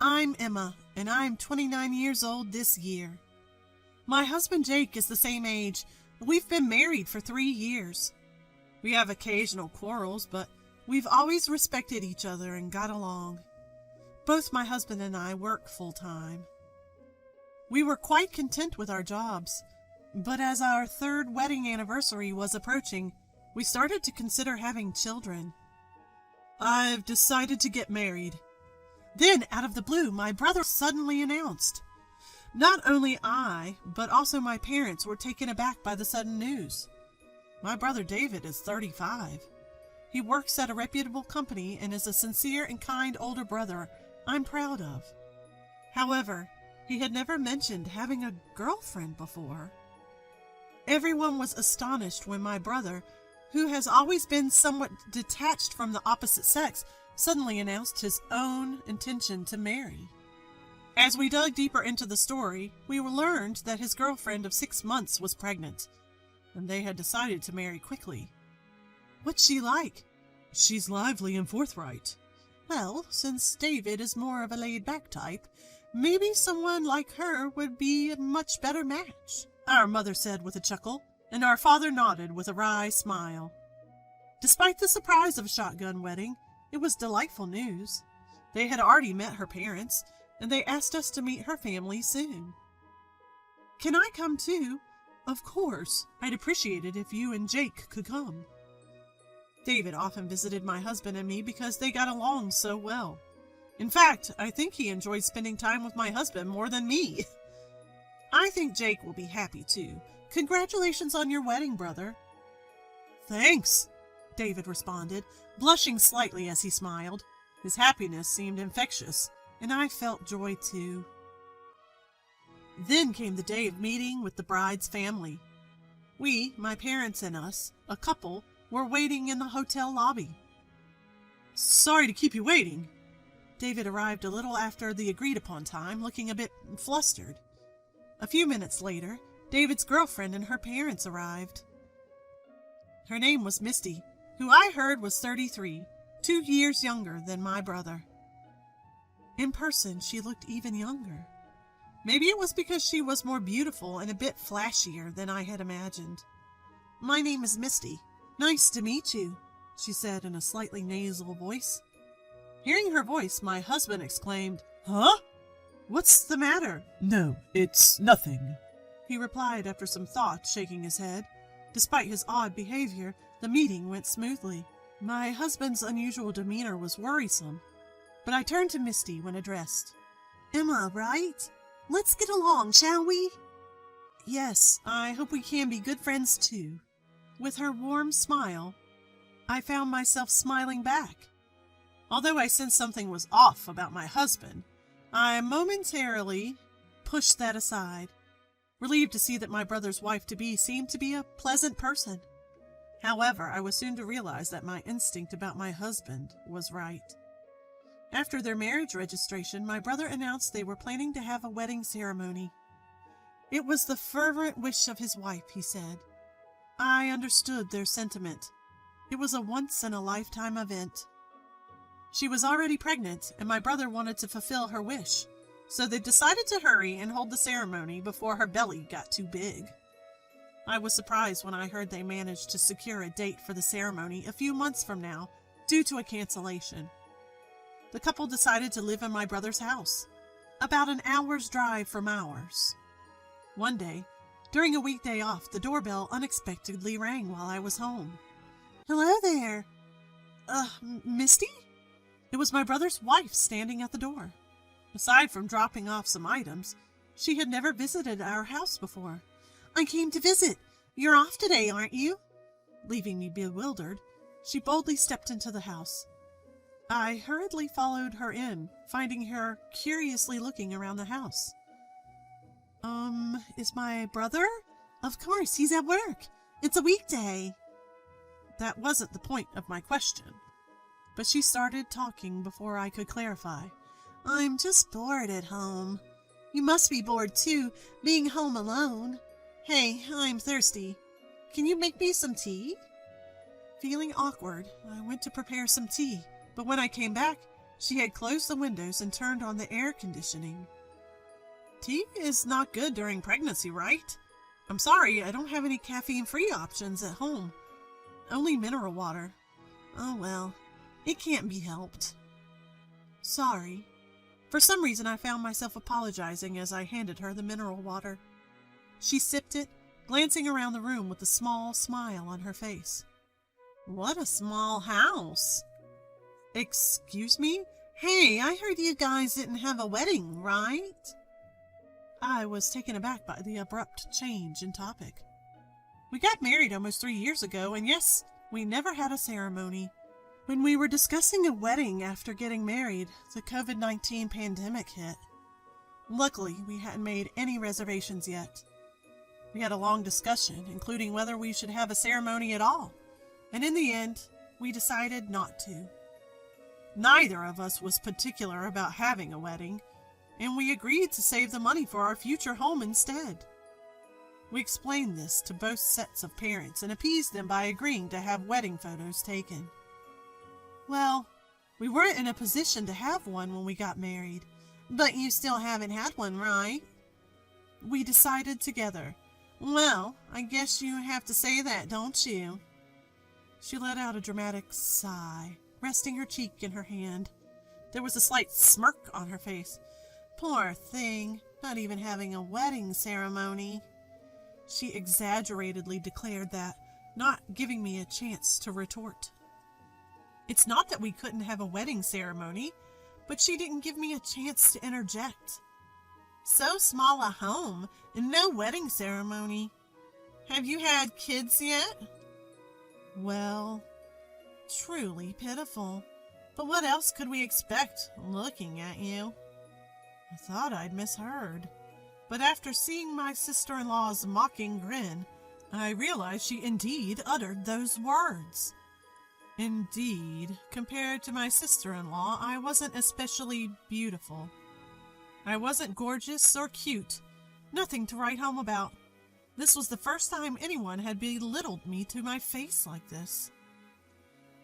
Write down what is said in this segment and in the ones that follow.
I'm Emma, and I'm 29 years old this year. My husband Jake is the same age. We've been married for 3 years. We have occasional quarrels, but we've always respected each other and got along. Both my husband and I work full-time. We were quite content with our jobs, but as our 3rd wedding anniversary was approaching, we started to consider having children. I've decided to get married. Then, out of the blue, my brother suddenly announced. Not only I, but also my parents were taken aback by the sudden news. My brother David is 35. He works at a reputable company and is a sincere and kind older brother I'm proud of. However, he had never mentioned having a girlfriend before. Everyone was astonished when my brother, who has always been somewhat detached from the opposite sex, suddenly announced his own intention to marry. As we dug deeper into the story, we learned that his girlfriend of 6 months was pregnant, and they had decided to marry quickly. What's she like? She's lively and forthright. Well, since David is more of a laid-back type, maybe someone like her would be a much better match, our mother said with a chuckle, and our father nodded with a wry smile. Despite the surprise of a shotgun wedding, it was delightful news. They had already met her parents, and they asked us to meet her family soon. Can I come too? Of course. I'd appreciate it if you and Jake could come. David often visited my husband and me because they got along so well. In fact, I think he enjoyed spending time with my husband more than me. I think Jake will be happy too. Congratulations on your wedding, brother. Thanks, David responded, blushing slightly as he smiled. His happiness seemed infectious, and I felt joy too. Then came the day of meeting with the bride's family. We, my parents and us, a couple, were waiting in the hotel lobby. Sorry to keep you waiting. David arrived a little after the agreed-upon time, looking a bit flustered. A few minutes later, David's girlfriend and her parents arrived. Her name was Misty, who I heard was 33, 2 years younger than my brother. In person, she looked even younger. Maybe it was because she was more beautiful and a bit flashier than I had imagined. My name is Misty. Nice to meet you, she said in a slightly nasal voice. Hearing her voice, my husband exclaimed, Huh? What's the matter? No, it's nothing, he replied after some thought, shaking his head. Despite his odd behavior, the meeting went smoothly. My husband's unusual demeanor was worrisome, but I turned to Misty when addressed. Emma, right? Let's get along, shall we? Yes, I hope we can be good friends too. With her warm smile, I found myself smiling back. Although I sensed something was off about my husband, I momentarily pushed that aside, relieved to see that my brother's wife-to-be seemed to be a pleasant person. However, I was soon to realize that my instinct about my husband was right. After their marriage registration, my brother announced they were planning to have a wedding ceremony. It was the fervent wish of his wife, he said. I understood their sentiment. It was a once-in-a-lifetime event. She was already pregnant, and my brother wanted to fulfill her wish, so they decided to hurry and hold the ceremony before her belly got too big. I was surprised when I heard they managed to secure a date for the ceremony a few months from now, due to a cancellation. The couple decided to live in my brother's house, about an hour's drive from ours. One day, during a weekday off, the doorbell unexpectedly rang while I was home. Hello there. Misty? It was my brother's wife standing at the door. Aside from dropping off some items, she had never visited our house before. I came to visit. You're off today, aren't you? Leaving me bewildered, she boldly stepped into the house. I hurriedly followed her in, finding her curiously looking around the house. Is my brother? Of course, he's at work. It's a weekday. That wasn't the point of my question, but she started talking before I could clarify. I'm just bored at home. You must be bored too, being home alone. Hey, I'm thirsty. Can you make me some tea? Feeling awkward, I went to prepare some tea, but when I came back, She had closed the windows and turned on the air conditioning. Tea is not good during pregnancy, right? I'm sorry, I don't have any caffeine-free options at home. Only mineral water. Oh well, it can't be helped. Sorry. For some reason, I found myself apologizing as I handed her the mineral water. She sipped it, glancing around the room with a small smile on her face. What a small house. Excuse me? Hey, I heard you guys didn't have a wedding, right? I was taken aback by the abrupt change in topic. We got married almost 3 years ago, and yes, we never had a ceremony. When we were discussing a wedding after getting married, the COVID-19 pandemic hit. Luckily, we hadn't made any reservations yet. We had a long discussion, including whether we should have a ceremony at all, and in the end, we decided not to. Neither of us was particular about having a wedding, and we agreed to save the money for our future home instead. We explained this to both sets of parents and appeased them by agreeing to have wedding photos taken. Well, we weren't in a position to have one when we got married, but you still haven't had one, right? We decided together. Well, I guess you have to say that, don't you? She let out a dramatic sigh, resting her cheek in her hand. There was a slight smirk on her face. Poor thing, not even having a wedding ceremony. She exaggeratedly declared that, not giving me a chance to retort. It's not that we couldn't have a wedding ceremony, but she didn't give me a chance to interject. So small a home and no wedding ceremony. Have you had kids yet? Well, truly pitiful. But what else could we expect, looking at you? I thought I'd misheard. But after seeing my sister-in-law's mocking grin, I realized she indeed uttered those words. Indeed, compared to my sister-in-law, I wasn't especially beautiful. I wasn't gorgeous or cute, nothing to write home about. This was the first time anyone had belittled me to my face like this.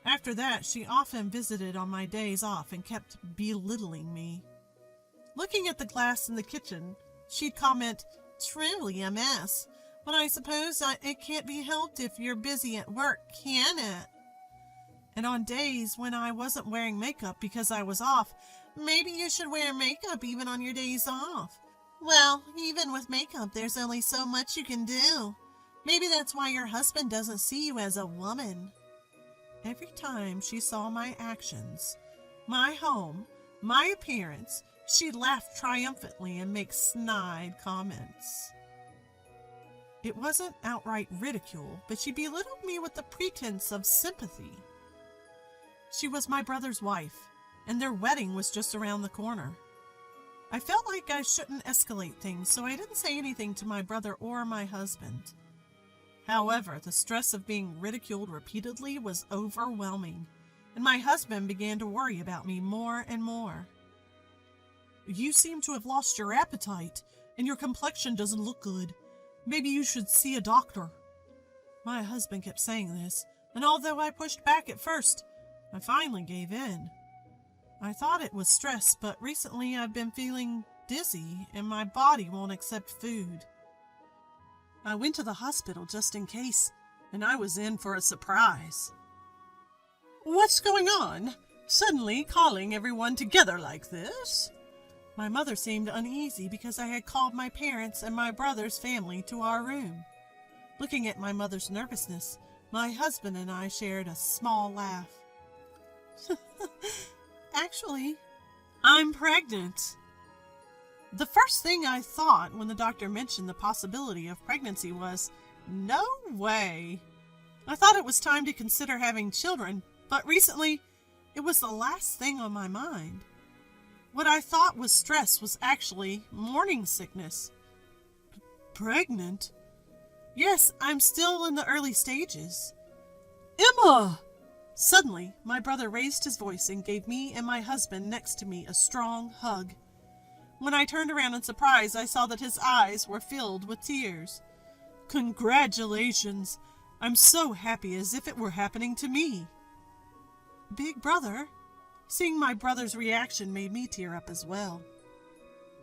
After that, she often visited on my days off and kept belittling me. Looking at the glass in the kitchen, she'd comment, "Truly a mess, but I suppose it can't be helped if you're busy at work, can it?" And on days when I wasn't wearing makeup because I was off, "Maybe you should wear makeup even on your days off. Well, even with makeup, there's only so much you can do. Maybe that's why your husband doesn't see you as a woman." Every time she saw my actions, my home, my appearance, she'd laugh triumphantly and make snide comments. It wasn't outright ridicule, but she belittled me with the pretense of sympathy. She was my brother's wife, and their wedding was just around the corner. I felt like I shouldn't escalate things, so I didn't say anything to my brother or my husband. However, the stress of being ridiculed repeatedly was overwhelming, and my husband began to worry about me more and more. "You seem to have lost your appetite, and your complexion doesn't look good. Maybe you should see a doctor." My husband kept saying this, and although I pushed back at first, I finally gave in. I thought it was stress, but recently I've been feeling dizzy, and my body won't accept food. I went to the hospital just in case, and I was in for a surprise. "What's going on? Suddenly calling everyone together like this?" My mother seemed uneasy because I had called my parents and my brother's family to our room. Looking at my mother's nervousness, my husband and I shared a small laugh. "Actually, I'm pregnant." The first thing I thought when the doctor mentioned the possibility of pregnancy was, "No way." I thought it was time to consider having children, but recently it was the last thing on my mind. What I thought was stress was actually morning sickness. Pregnant? Yes, I'm still in the early stages. "Emma!" Suddenly, my brother raised his voice and gave me and my husband next to me a strong hug. When I turned around in surprise, I saw that his eyes were filled with tears. "Congratulations! I'm so happy, as if it were happening to me." "Big brother, Seeing my brother's reaction made me tear up as well.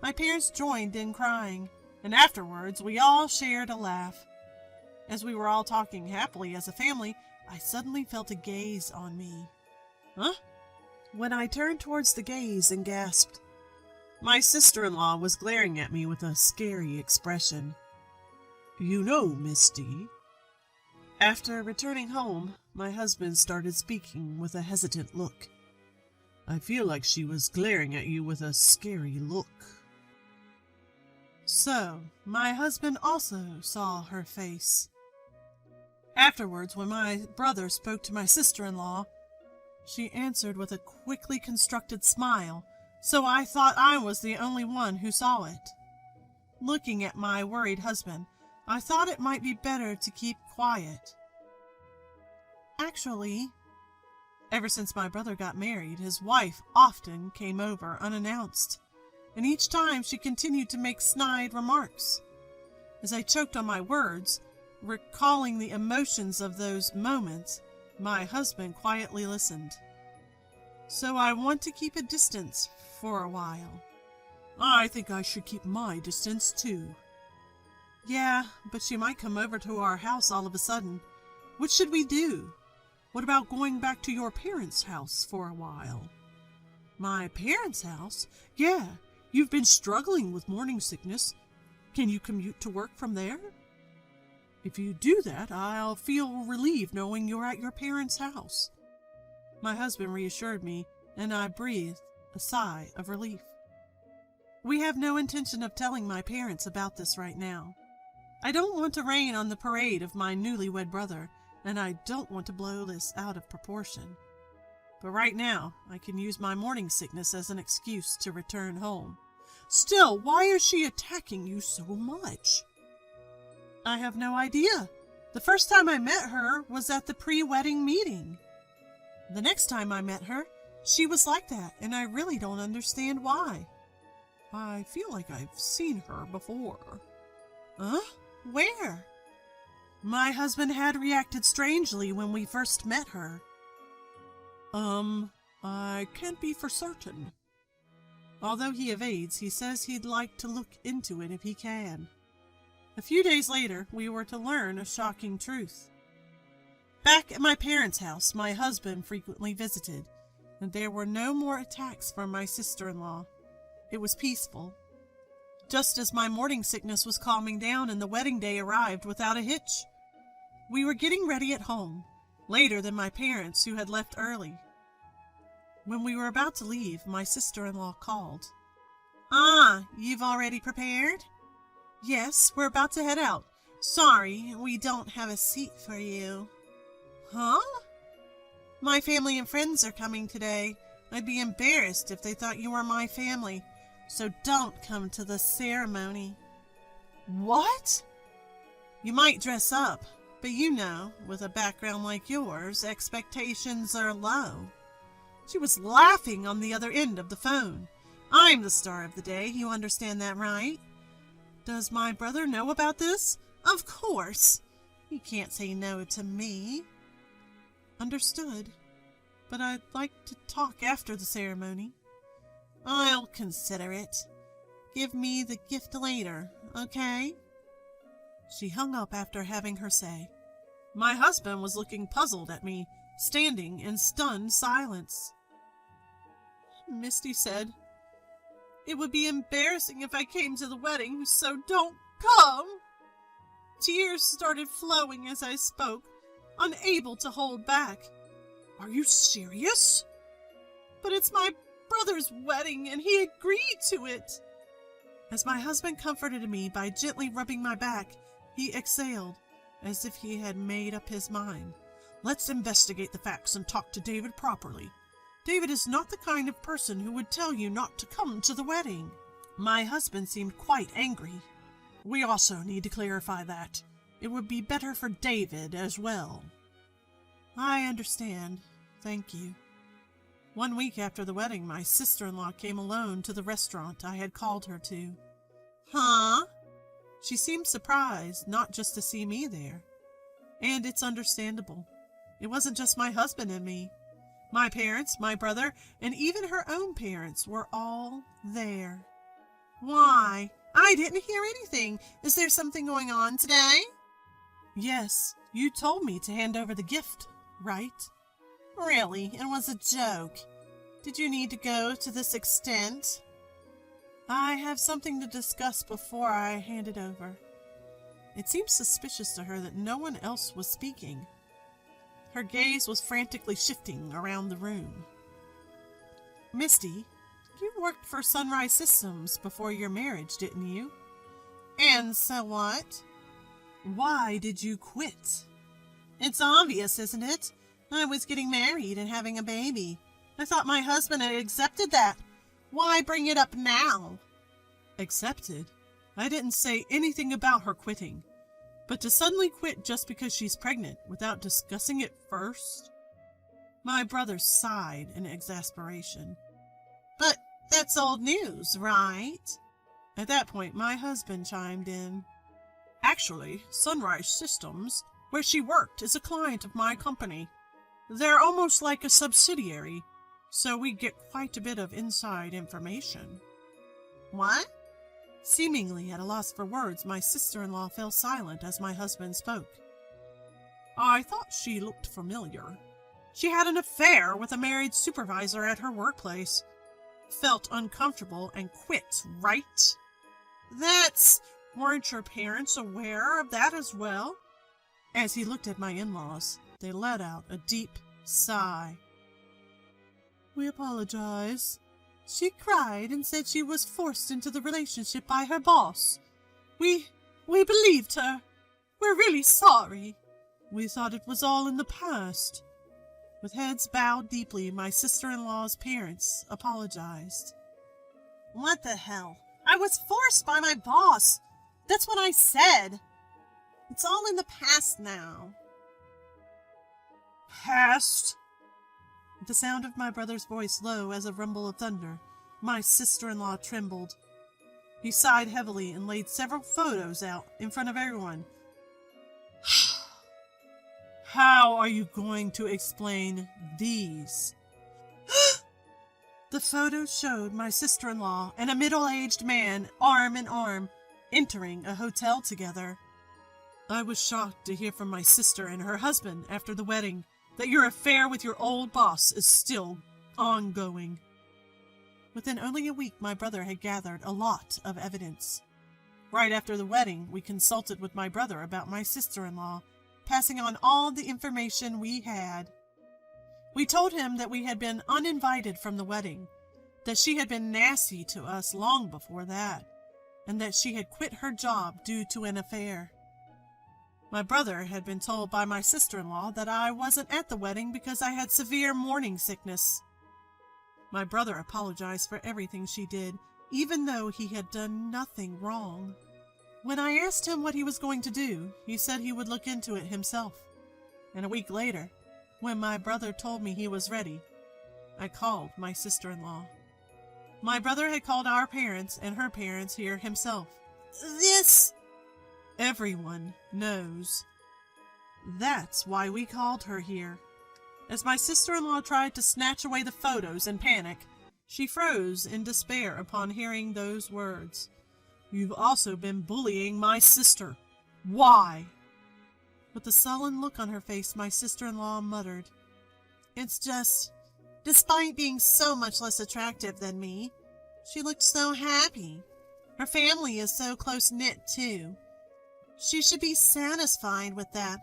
My parents joined in crying, and afterwards we all shared a laugh. As we were all talking happily as a family, I suddenly felt a gaze on me. Huh? When I turned towards the gaze and gasped, my sister-in-law was glaring at me with a scary expression. You know, Misty. After returning home, my husband started speaking with a hesitant look. I feel like she was glaring at you with a scary look. So, my husband also saw her face. Afterwards, when my brother spoke to my sister-in-law, she answered with a quickly constructed smile, so I thought I was the only one who saw it. Looking at my worried husband, I thought it might be better to keep quiet. Actually, ever since my brother got married, his wife often came over unannounced, and each time she continued to make snide remarks. As I choked on my words, recalling the emotions of those moments, my husband quietly listened. So I want to keep a distance for a while. I think I should keep my distance too. Yeah, but she might come over to our house all of a sudden. What should we do? What about going back to your parents' house for a while? My parents' house? Yeah, you've been struggling with morning sickness. Can you commute to work from there? If you do that, I'll feel relieved knowing you're at your parents' house. My husband reassured me, and I breathed a sigh of relief. We have no intention of telling my parents about this right now. I don't want to rain on the parade of my newlywed brother, and I don't want to blow this out of proportion. But right now, I can use my morning sickness as an excuse to return home. Still, why is she attacking you so much? I have no idea. The first time I met her was at the pre-wedding meeting. The next time I met her, she was like that, and I really don't understand why. I feel like I've seen her before. Huh? Where? My husband had reacted strangely when we first met her. I can't be for certain. Although he evades, he says he'd like to look into it if he can. A few days later, we were to learn a shocking truth. Back at my parents' house, my husband frequently visited, and there were no more attacks from my sister-in-law. It was peaceful. Just as my morning sickness was calming down and the wedding day arrived without a hitch. We were getting ready at home, later than my parents, who had left early. When we were about to leave, my sister-in-law called. You've already prepared? Yes, we're about to head out. Sorry, we don't have a seat for you. Huh? My family and friends are coming today. I'd be embarrassed if they thought you were my family, so don't come to the ceremony. What? You might dress up, but you know, with a background like yours, expectations are low. She was laughing on the other end of the phone. I'm the star of the day, you understand that, right? Does my brother know about this? Of course. He can't say no to me. Understood. But I'd like to talk after the ceremony. I'll consider it. Give me the gift later, okay? She hung up after having her say. My husband was looking puzzled at me, standing in stunned silence. Misty said, "It would be embarrassing if I came to the wedding, so don't come." Tears started flowing as I spoke, unable to hold back. Are you serious? But it's my brother's wedding, and he agreed to it. As my husband comforted me by gently rubbing my back, he exhaled, as if he had made up his mind. Let's investigate the facts and talk to David properly. David is not the kind of person who would tell you not to come to the wedding. My husband seemed quite angry. We also need to clarify that. It would be better for David as well. I understand. Thank you. 1 week after the wedding, my sister-in-law came alone to the restaurant I had called her to. Huh? She seemed surprised not just to see me there. And it's understandable. It wasn't just my husband and me. My parents, my brother, and even her own parents were all there. Why? I didn't hear anything. Is there something going on today? Yes, you told me to hand over the gift, right? Really? It was a joke. Did you need to go to this extent? I have something to discuss before I hand it over. It seemed suspicious to her that no one else was speaking. Her gaze was frantically shifting around the room. Misty, you worked for Sunrise Systems before your marriage, didn't you? And so what? Why did you quit? It's obvious, isn't it? I was getting married and having a baby. I thought my husband had accepted that. Why bring it up now? Accepted? I didn't say anything about her quitting. But to suddenly quit just because she's pregnant without discussing it first? My brother sighed in exasperation. But that's old news, right? At that point, my husband chimed in. Actually, Sunrise Systems, where she worked, is a client of my company. They're almost like a subsidiary, so we get quite a bit of inside information. What? Seemingly at a loss for words, my sister-in-law fell silent as my husband spoke. I thought she looked familiar. She had an affair with a married supervisor at her workplace. Felt uncomfortable and quit, right? Weren't your parents aware of that as well? As he looked at my in-laws, they let out a deep sigh. We apologize. She cried and said she was forced into the relationship by her boss. We believed her. We're really sorry. We thought it was all in the past. With heads bowed deeply, my sister-in-law's parents apologized. What the hell? I was forced by my boss. That's what I said. It's all in the past now. Past? At the sound of my brother's voice low as a rumble of thunder, my sister-in-law trembled. He sighed heavily and laid several photos out in front of everyone. How are you going to explain these? The photos showed my sister-in-law and a middle-aged man, arm in arm, entering a hotel together. I was shocked to hear from my sister and her husband after the wedding that your affair with your old boss is still ongoing. Within only a week, my brother had gathered a lot of evidence. Right after the wedding, we consulted with my brother about my sister-in-law, passing on all the information we had. We told him that we had been uninvited from the wedding, that she had been nasty to us long before that, and that she had quit her job due to an affair. My brother had been told by my sister-in-law that I wasn't at the wedding because I had severe morning sickness. My brother apologized for everything she did, even though he had done nothing wrong. When I asked him what he was going to do, he said he would look into it himself. And a week later, when my brother told me he was ready, I called my sister-in-law. My brother had called our parents and her parents here himself. This... Everyone knows. That's why we called her here. As my sister-in-law tried to snatch away the photos in panic, she froze in despair upon hearing those words. You've also been bullying my sister. Why? With a sullen look on her face, my sister-in-law muttered, It's just, despite being so much less attractive than me, she looked so happy. Her family is so close-knit, too. She should be satisfied with that.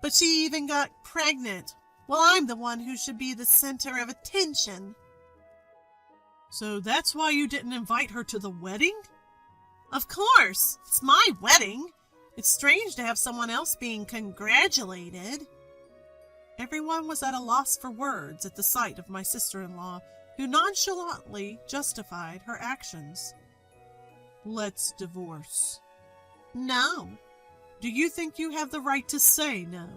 But she even got pregnant. Well, I'm the one who should be the center of attention. So that's why you didn't invite her to the wedding? Of course. It's my wedding. It's strange to have someone else being congratulated. Everyone was at a loss for words at the sight of my sister-in-law, who nonchalantly justified her actions. Let's divorce. No. Do you think you have the right to say no?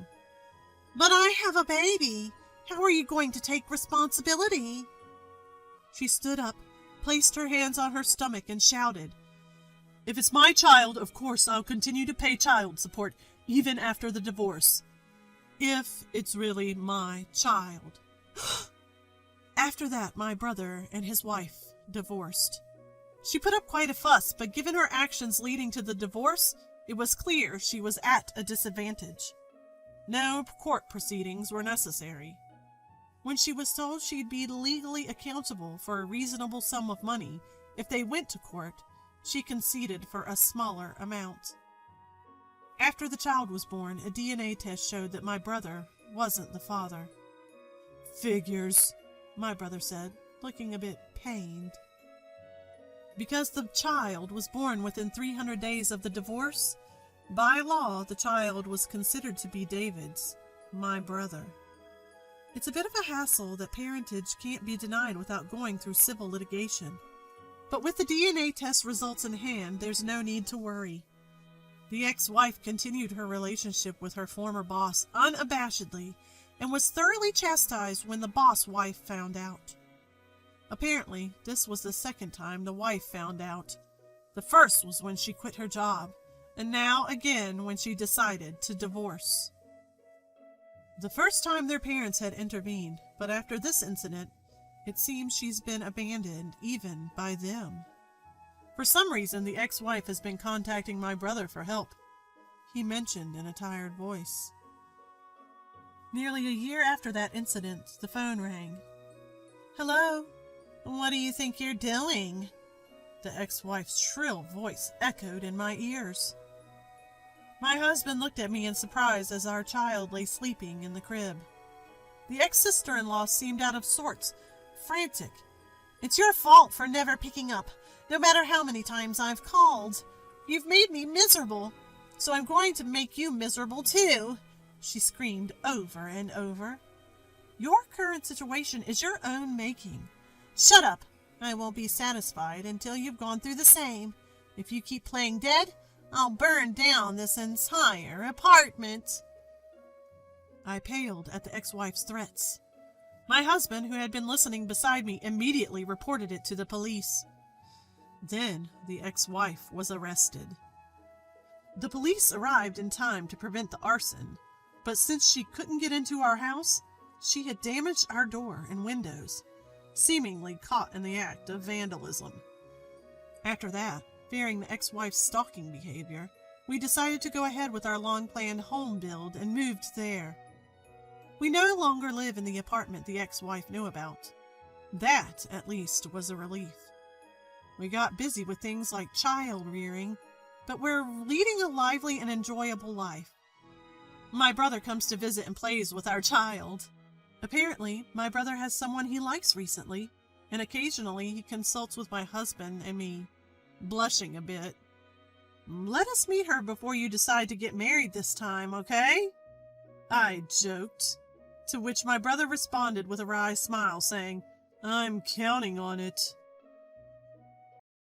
But I have a baby. How are you going to take responsibility? She stood up, placed her hands on her stomach, and shouted, If it's my child, of course I'll continue to pay child support, even after the divorce. If it's really my child. After that, my brother and his wife divorced. She put up quite a fuss, but given her actions leading to the divorce, it was clear she was at a disadvantage. No court proceedings were necessary. When she was told she'd be legally accountable for a reasonable sum of money if they went to court, she conceded for a smaller amount. After the child was born, a DNA test showed that my brother wasn't the father. "Figures," my brother said, looking a bit pained. Because the child was born within 300 days of the divorce, by law, the child was considered to be David's, my brother. It's a bit of a hassle that parentage can't be denied without going through civil litigation. But with the DNA test results in hand, there's no need to worry. The ex-wife continued her relationship with her former boss unabashedly and was thoroughly chastised when the boss wife found out. Apparently, this was the second time the wife found out. The first was when she quit her job, and now again when she decided to divorce. The first time their parents had intervened, but after this incident, it seems she's been abandoned even by them. For some reason, the ex-wife has been contacting my brother for help, he mentioned in a tired voice. Nearly a year after that incident, the phone rang. "Hello? What do you think you're doing?" The ex-wife's shrill voice echoed in my ears. My husband looked at me in surprise as our child lay sleeping in the crib. The ex-sister-in-law seemed out of sorts, frantic. "It's your fault for never picking up, no matter how many times I've called. You've made me miserable, so I'm going to make you miserable too," she screamed over and over. "Your current situation is your own making. Shut up! I won't be satisfied until you've gone through the same. If you keep playing dead, I'll burn down this entire apartment." I paled at the ex-wife's threats. My husband, who had been listening beside me, immediately reported it to the police. Then the ex-wife was arrested. The police arrived in time to prevent the arson, but since she couldn't get into our house, she had damaged our door and windows, seemingly caught in the act of vandalism. After that, fearing the ex-wife's stalking behavior, we decided to go ahead with our long-planned home build and moved there. We no longer live in the apartment the ex-wife knew about. That, at least, was a relief. We got busy with things like child rearing, but we're leading a lively and enjoyable life. My brother comes to visit and plays with our child. Apparently, my brother has someone he likes recently, and occasionally he consults with my husband and me, blushing a bit. "Let us meet her before you decide to get married this time, okay?" I joked, to which my brother responded with a wry smile, saying, "I'm counting on it."